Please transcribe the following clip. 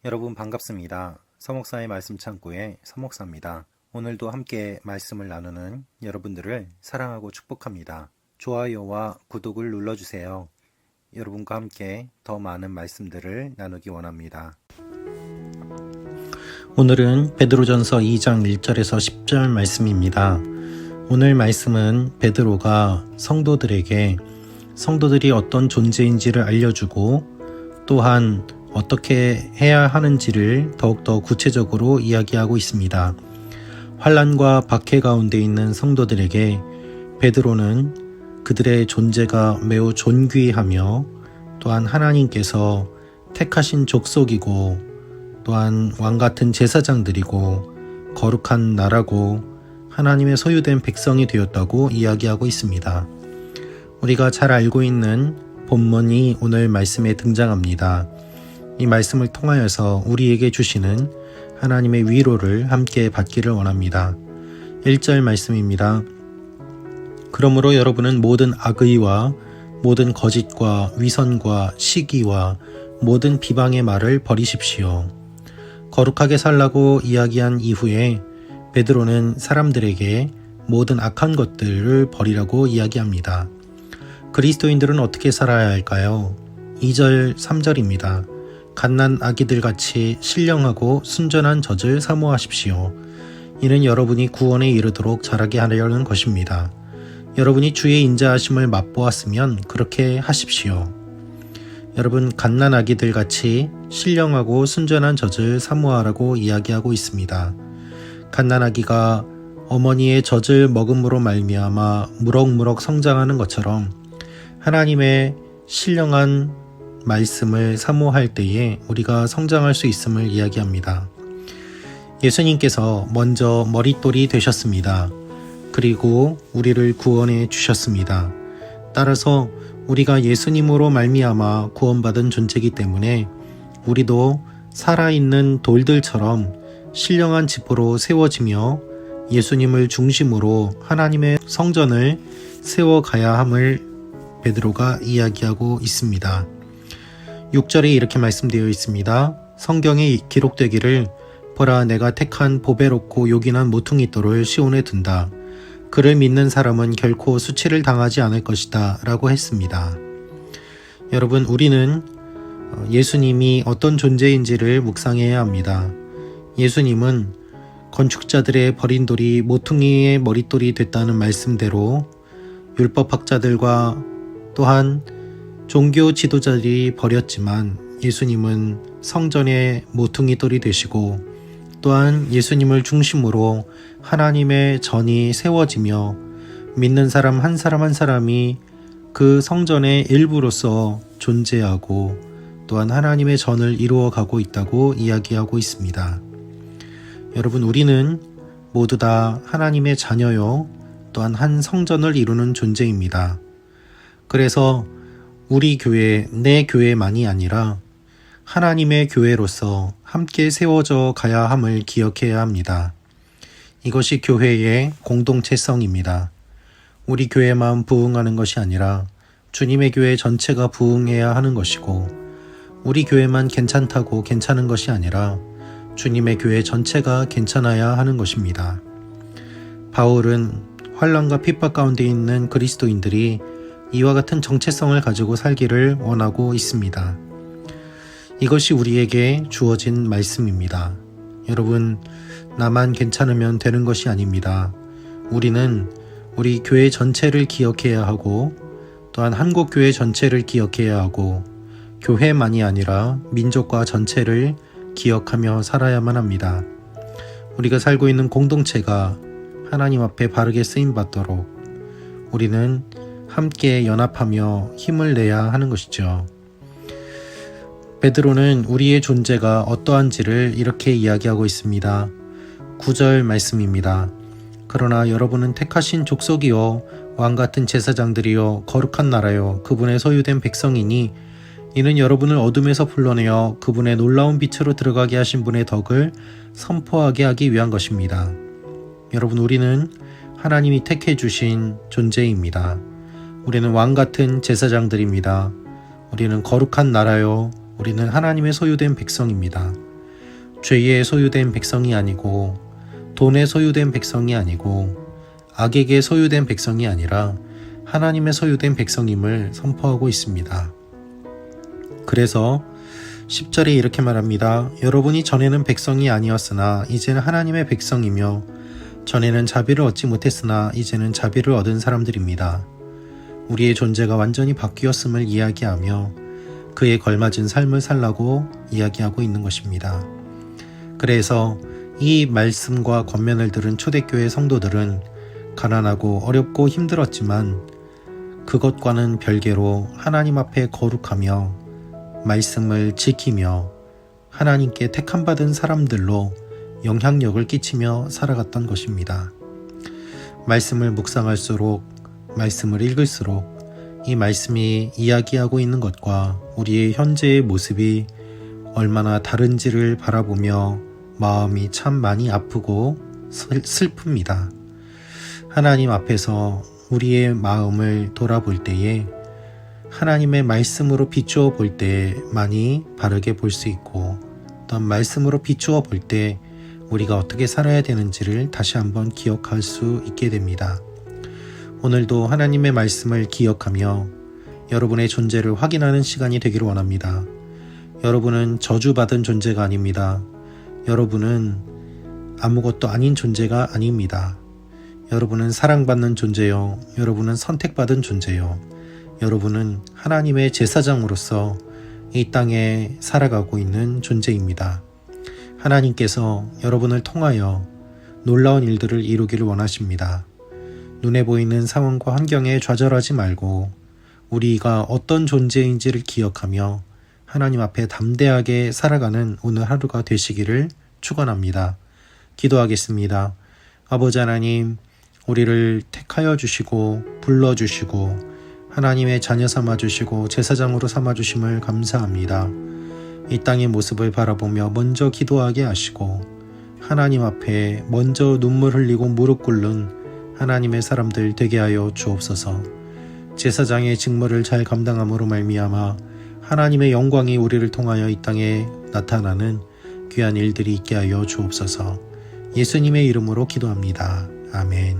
여러분 반갑습니다. 서목사의 말씀 창고의 서목사입니다. 오늘도 함께 말씀을 나누는 여러분들을 사랑하고 축복합니다. 좋아요와 구독을 눌러주세요. 여러분과 함께 더 많은 말씀들을 나누기 원합니다. 오늘은 베드로전서 2장 1절에서 10절 말씀입니다. 오늘 말씀은 베드로가 성도들이 어떤 존재인지를 알려주고 또한 어떻게 해야 하는지를 더욱더 구체적으로 이야기하고 있습니다. 환난과 박해 가운데 있는 성도들에게 베드로는 그들의 존재가 매우 존귀하며 또한 하나님께서 택하신 족속이고 또한 왕같은 제사장들이고 거룩한 나라고 하나님의 소유된 백성이 되었다고 이야기하고 있습니다. 우리가 잘 알고 있는 본문이 오늘 말씀에 등장합니다. 이 말씀을 통하여서 우리에게 주시는 하나님의 위로를 함께 받기를 원합니다. 1절 말씀입니다. 그러므로 여러분은 모든 악의와 모든 거짓과 위선과 시기와 모든 비방의 말을 버리십시오. 거룩하게 살라고 이야기한 이후에 베드로는 사람들에게 모든 악한 것들을 버리라고 이야기합니다. 그리스도인들은 어떻게 살아야 할까요? 2절, 3절입니다. 갓난 아기들같이 신령하고 순전한 젖을 사모하십시오. 이는 여러분이 구원에 이르도록 자라게 하려는 것입니다. 여러분이 주의 인자하심을 맛보았으면 그렇게 하십시오. 여러분, 갓난 아기들같이 신령하고 순전한 젖을 사모하라고 이야기하고 있습니다. 갓난 아기가 어머니의 젖을 먹음으로 말미암아 무럭무럭 성장하는 것처럼 하나님의 신령한 말씀을 사모할 때에 우리가 성장할 수 있음을 이야기합니다. 예수님께서 먼저 머릿돌이 되셨습니다. 그리고 우리를 구원해 주셨습니다. 따라서 우리가 예수님으로 말미암아 구원받은 존재이기 때문에 우리도 살아있는 돌들처럼 신령한 집으로 세워지며 예수님을 중심으로 하나님의 성전을 세워가야 함을 베드로가 이야기하고 있습니다. 6절에 이렇게 말씀되어 있습니다. 성경에 기록되기를 보라 내가 택한 보배롭고 요긴한 모퉁이 돌을 시온에 둔다. 그를 믿는 사람은 결코 수치를 당하지 않을 것이다 라고 했습니다. 여러분, 우리는 예수님이 어떤 존재인지를 묵상해야 합니다. 예수님은 건축자들의 버린 돌이 모퉁이의 머릿돌이 됐다는 말씀대로 율법학자들과 또한 종교 지도자들이 버렸지만 예수님은 성전의 모퉁이 돌이 되시고 또한 예수님을 중심으로 하나님의 전이 세워지며 믿는 사람 한 사람이 그 성전의 일부로서 존재하고 또한 하나님의 전을 이루어가고 있다고 이야기하고 있습니다. 여러분, 우리는 모두 다 하나님의 자녀요 또한 한 성전을 이루는 존재입니다. 그래서 우리 교회, 내 교회만이 아니라 하나님의 교회로서 함께 세워져 가야 함을 기억해야 합니다. 이것이 교회의 공동체성입니다. 우리 교회만 부흥하는 것이 아니라 주님의 교회 전체가 부흥해야 하는 것이고 우리 교회만 괜찮다고 괜찮은 것이 아니라 주님의 교회 전체가 괜찮아야 하는 것입니다. 바울은 환난과 핍박 가운데 있는 그리스도인들이 이와 같은 정체성을 가지고 살기를 원하고 있습니다. 이것이 우리에게 주어진 말씀입니다. 여러분, 나만 괜찮으면 되는 것이 아닙니다. 우리는 우리 교회 전체를 기억해야 하고 또한 한국교회 전체를 기억해야 하고 교회만이 아니라 민족과 전체를 기억하며 살아야만 합니다. 우리가 살고 있는 공동체가 하나님 앞에 바르게 쓰임받도록 우리는 함께 연합하며 힘을 내야 하는 것이죠. 베드로는 우리의 존재가 어떠한지를 이렇게 이야기하고 있습니다. 9절 말씀입니다. 그러나 여러분은 택하신 족속이요 왕같은 제사장들이요 거룩한 나라요 그분의 소유된 백성이니 이는 여러분을 어둠에서 불러내어 그분의 놀라운 빛으로 들어가게 하신 분의 덕을 선포하게 하기 위한 것입니다. 여러분, 우리는 하나님이 택해 주신 존재입니다. 우리는 왕같은 제사장들입니다. 우리는 거룩한 나라요. 우리는 하나님의 소유된 백성입니다. 죄에 소유된 백성이 아니고 돈에 소유된 백성이 아니고 악에게 소유된 백성이 아니라 하나님의 소유된 백성임을 선포하고 있습니다. 그래서 10절에 이렇게 말합니다. 여러분이 전에는 백성이 아니었으나 이제는 하나님의 백성이며 전에는 자비를 얻지 못했으나 이제는 자비를 얻은 사람들입니다. 우리의 존재가 완전히 바뀌었음을 이야기하며 그에 걸맞은 삶을 살라고 이야기하고 있는 것입니다. 그래서 이 말씀과 권면을 들은 초대교회 성도들은 가난하고 어렵고 힘들었지만 그것과는 별개로 하나님 앞에 거룩하며 말씀을 지키며 하나님께 택함받은 사람들로 영향력을 끼치며 살아갔던 것입니다. 말씀을 묵상할수록, 말씀을 읽을수록 이 말씀이 이야기하고 있는 것과 우리의 현재의 모습이 얼마나 다른지를 바라보며 마음이 참 많이 아프고 슬픕니다. 하나님 앞에서 우리의 마음을 돌아볼 때에 하나님의 말씀으로 비추어 볼 때 많이 바르게 볼 수 있고 또 말씀으로 비추어 볼 때 우리가 어떻게 살아야 되는지를 다시 한번 기억할 수 있게 됩니다. 오늘도 하나님의 말씀을 기억하며 여러분의 존재를 확인하는 시간이 되기를 원합니다. 여러분은 저주받은 존재가 아닙니다. 여러분은 아무것도 아닌 존재가 아닙니다. 여러분은 사랑받는 존재요. 여러분은 선택받은 존재요. 여러분은 하나님의 제사장으로서 이 땅에 살아가고 있는 존재입니다. 하나님께서 여러분을 통하여 놀라운 일들을 이루기를 원하십니다. 눈에 보이는 상황과 환경에 좌절하지 말고 우리가 어떤 존재인지를 기억하며 하나님 앞에 담대하게 살아가는 오늘 하루가 되시기를 축원합니다. 기도하겠습니다. 아버지 하나님, 우리를 택하여 주시고 불러주시고 하나님의 자녀 삼아주시고 제사장으로 삼아주심을 감사합니다. 이 땅의 모습을 바라보며 먼저 기도하게 하시고 하나님 앞에 먼저 눈물 흘리고 무릎 꿇는 하나님의 사람들 되게 하여 주옵소서. 제사장의 직무를 잘 감당함으로 말미암아 하나님의 영광이 우리를 통하여 이 땅에 나타나는 귀한 일들이 있게 하여 주옵소서. 예수님의 이름으로 기도합니다. 아멘.